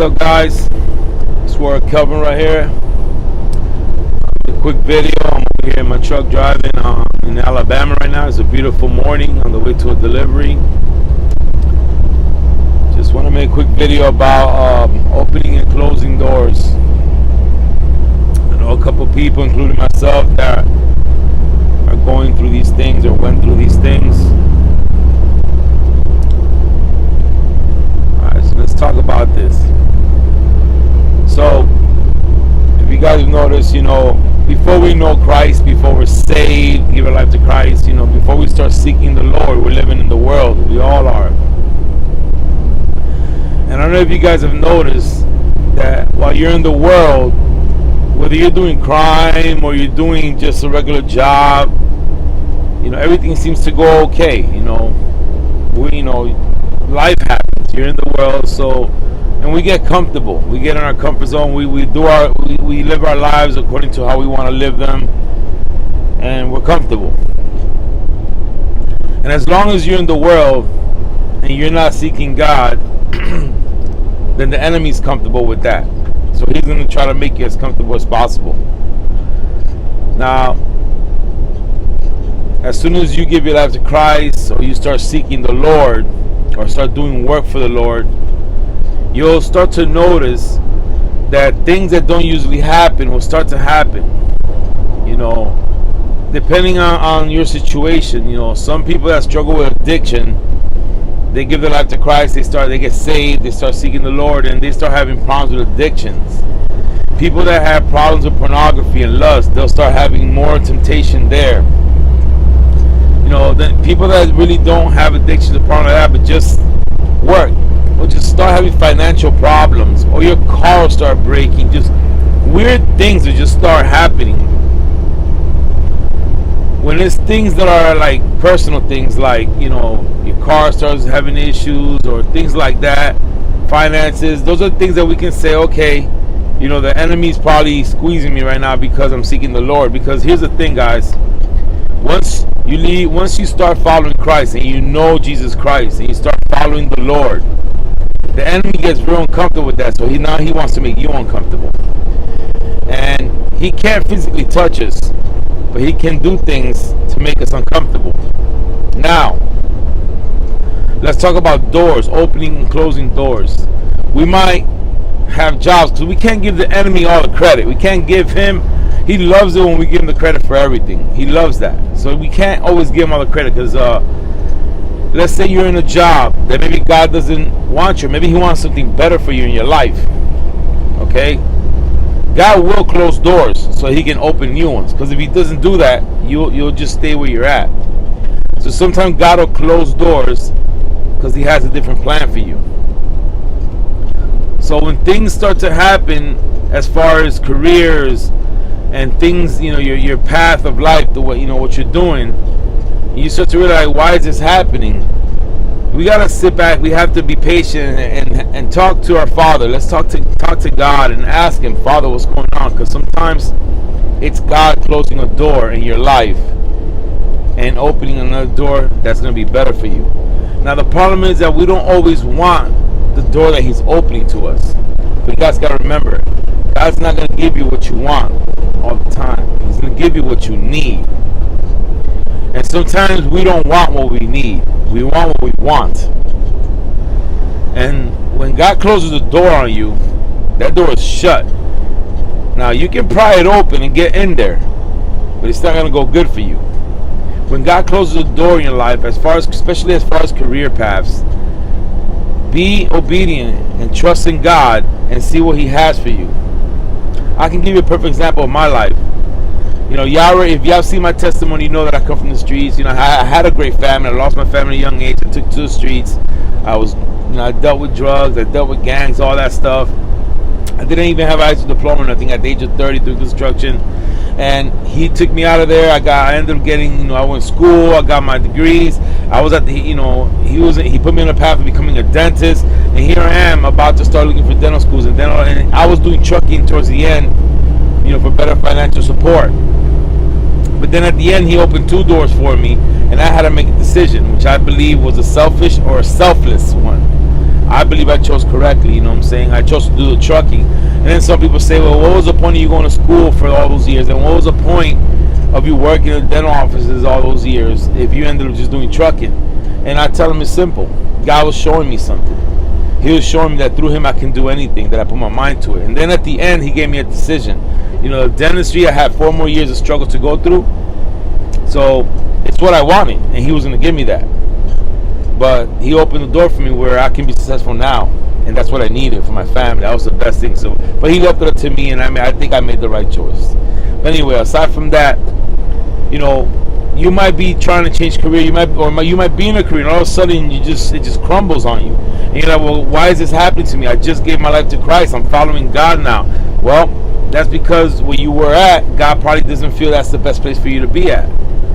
up, guys? It's KELVIN right here. A quick video. I'm over here in my truck driving in Alabama right now. It's a beautiful morning on the way to a delivery. Just want to make a quick video about opening and closing doors. I know a couple people, including myself, that are going through these things or went through these things. Alright, so let's talk about this. So, if you guys have noticed, before we know Christ, before we're saved, give our life to Christ, before we start seeking the Lord, we're living in the world. We all are. And I don't know if you guys have noticed that while you're in the world, whether you're doing crime or you're doing just a regular job, everything seems to go okay. Life happens. You're in the world, and we get comfortable. We get in our comfort zone. We live our lives according to how we want to live them, and we're comfortable. And as long as you're in the world and you're not seeking God, then the enemy's comfortable with that. So he's going to try to make you as comfortable as possible. Now, as soon as you give your life to Christ, or you start seeking the Lord, or start doing work for the Lord, you'll start to notice that things that don't usually happen will start to happen. Depending on your situation. Some people that struggle with addiction, they give their life to Christ, they get saved, they start seeking the Lord, and they start having problems with addictions. People that have problems with pornography and lust, they'll start having more temptation there. Then people that really don't have addiction to porn like that, but just work, or just start having financial problems, or your car will start breaking, just weird things will just start happening. When it's things that are like personal things, like your car starts having issues or things like that, finances, those are things that we can say, okay, the enemy's probably squeezing me right now because I'm seeking the Lord. Because here's the thing, guys, once you start following Christ and you know Jesus Christ and you start following the Lord, the enemy gets real uncomfortable with that. So now he wants to make you uncomfortable. And he can't physically touch us, but he can do things to make us uncomfortable. Now, let's talk about doors, opening and closing doors. We might have jobs, because we can't give the enemy all the credit. We can't give him, he loves it when we give him the credit for everything. He loves that. So we can't always give him all the credit, because let's say you're in a job that maybe God doesn't want you. Maybe he wants something better for you in your life. Okay? God will close doors so he can open new ones. Because if he doesn't do that, you'll just stay where you're at. So sometimes God will close doors because he has a different plan for you. So when things start to happen as far as careers and things, your path of life, what you're doing, you start to realize, why is this happening? We gotta sit back. We have to be patient and talk to our Father. Let's talk to God and ask him, Father, what's going on? Because sometimes it's God closing a door in your life and opening another door that's going to be better for you. Now the problem is that we don't always want the door that he's opening to us. But you guys got to remember, God's not going to give you what you want all the time. He's going to give you what you need. And sometimes we don't want what we need. We want what we want. And when God closes the door on you, that door is shut. Now you can pry it open and get in there, but it's not going to go good for you. When God closes the door in your life, especially as far as career paths, be obedient and trust in God and see what he has for you. I can give you a perfect example of my life. If y'all see my testimony, you know that I come from the streets. I had a great family. I lost my family at a young age. I took to the streets. I dealt with drugs. I dealt with gangs, all that stuff. I didn't even have a high school diploma or nothing at the age of 30 through construction. And he took me out of there. I ended up getting, I went to school. I got my degrees. I was at the, he put me on a path of becoming a dentist. And here I am about to start looking for dental schools. And I was doing trucking towards the end, for better financial support. But then at the end, he opened two doors for me, and I had to make a decision, which I believe was a selfish or a selfless one. I believe I chose correctly. You know what I'm saying? I chose to do the trucking. And then some people say, well, what was the point of you going to school for all those years? And what was the point of you working in dental offices all those years if you ended up just doing trucking? And I tell them it's simple. God was showing me something. He was showing me that through him I can do anything, that I put my mind to it. And then at the end, he gave me a decision. You know, dentistry, I had 4 more years of struggle to go through. So it's what I wanted, and he was going to give me that. But he opened the door for me where I can be successful now, and that's what I needed for my family. That was the best thing. So, but he left it up to me, and I think I made the right choice. But anyway, aside from that, you know, you might be trying to change career, you might be in a career, and all of a sudden it just crumbles on you. And you're like, well, why is this happening to me? I just gave my life to Christ. I'm following God now. Well, that's because where you were at, God probably doesn't feel that's the best place for you to be at.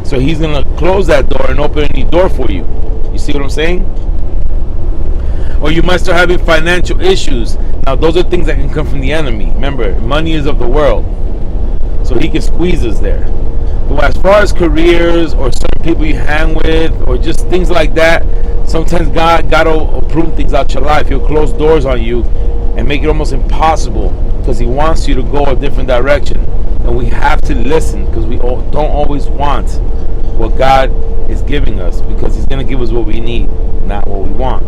So he's going to close that door and open a new door for you. You see what I'm saying? Or you might start having financial issues. Now, those are things that can come from the enemy. Remember, money is of the world. So he can squeeze us there. But as far as careers or certain people you hang with or just things like that, sometimes God will prune things out your life. He'll close doors on you and make it almost impossible because he wants you to go a different direction. And we have to listen because we don't always want what God is giving us, because he's going to give us what we need, not what we want.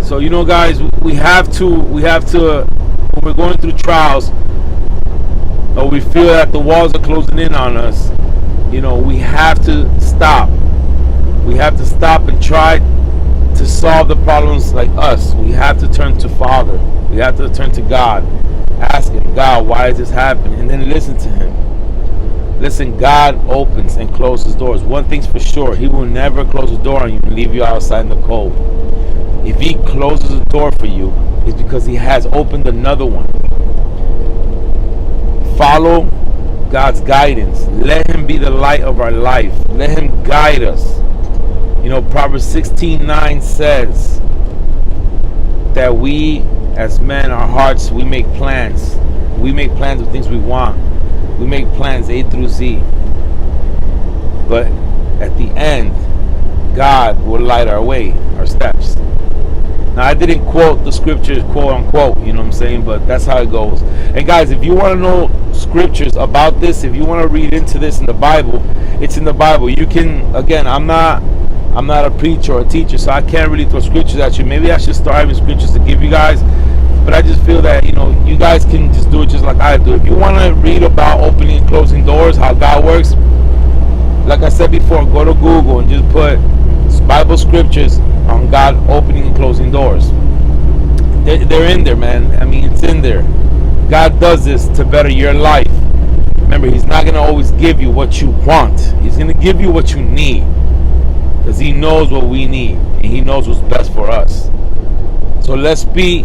So, you know, guys, we have to when we're going through trials, or we feel that the walls are closing in on us, you know, we have to stop. We have to stop and try to solve the problems like us. We have to turn to Father. We have to turn to God. Ask him, God, why is this happening? And then listen to him. Listen, God opens and closes doors. One thing's for sure, he will never close a door on you and leave you outside in the cold. If he closes a door for you, it's because he has opened another one. Follow God's guidance. Let him be the light of our life. Let him guide us. You know, Proverbs 16:9 says that we as men, our hearts, we make plans. We make plans of things we want. We make plans A through Z. But at the end, God will light our way, our steps. Now, I didn't quote the scriptures, quote unquote, you know what I'm saying, but that's how it goes. And guys, if you want to know scriptures about this, if you want to read into this in the Bible, it's in the Bible. You can, again, I'm not a preacher or a teacher, so I can't really throw scriptures at you. Maybe I should start having scriptures to give you guys, but I just feel that, you know, you guys can just do it just like I do. If you want to read about opening and closing doors, how God works, like I said before, go to Google and just put Bible scriptures on God opening and closing doors. They're in there, man. I mean, it's in there. God does this to better your life. Remember, he's not going to always give you what you want. He's going to give you what you need, because he knows what we need and he knows what's best for us. So let's be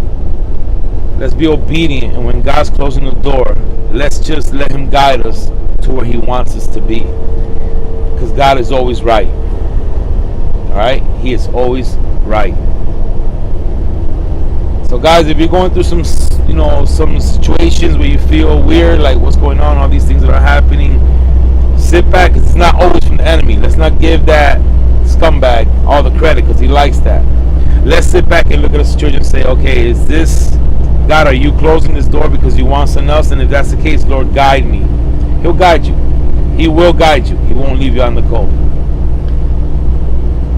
obedient, and when God's closing the door, let's just let him guide us to where he wants us to be, because God is always right. Alright? He is always right. So guys, if you're going through some situations where you feel weird, like what's going on, all these things that are happening, sit back, because it's not always from the enemy. Let's not give that scumbag all the credit, because he likes that. Let's sit back and look at the situation and say, okay, is this, God, are you closing this door because you want something else? And if that's the case, Lord, guide me. He'll guide you. He will guide you. He won't leave you on the cold.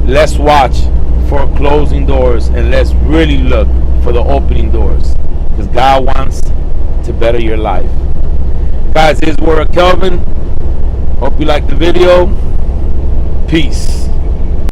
Let's watch for closing doors, and let's really look for the opening doors, because God wants to better your life. Guys, here's word of Kelvin. Hope you liked the video. Peace.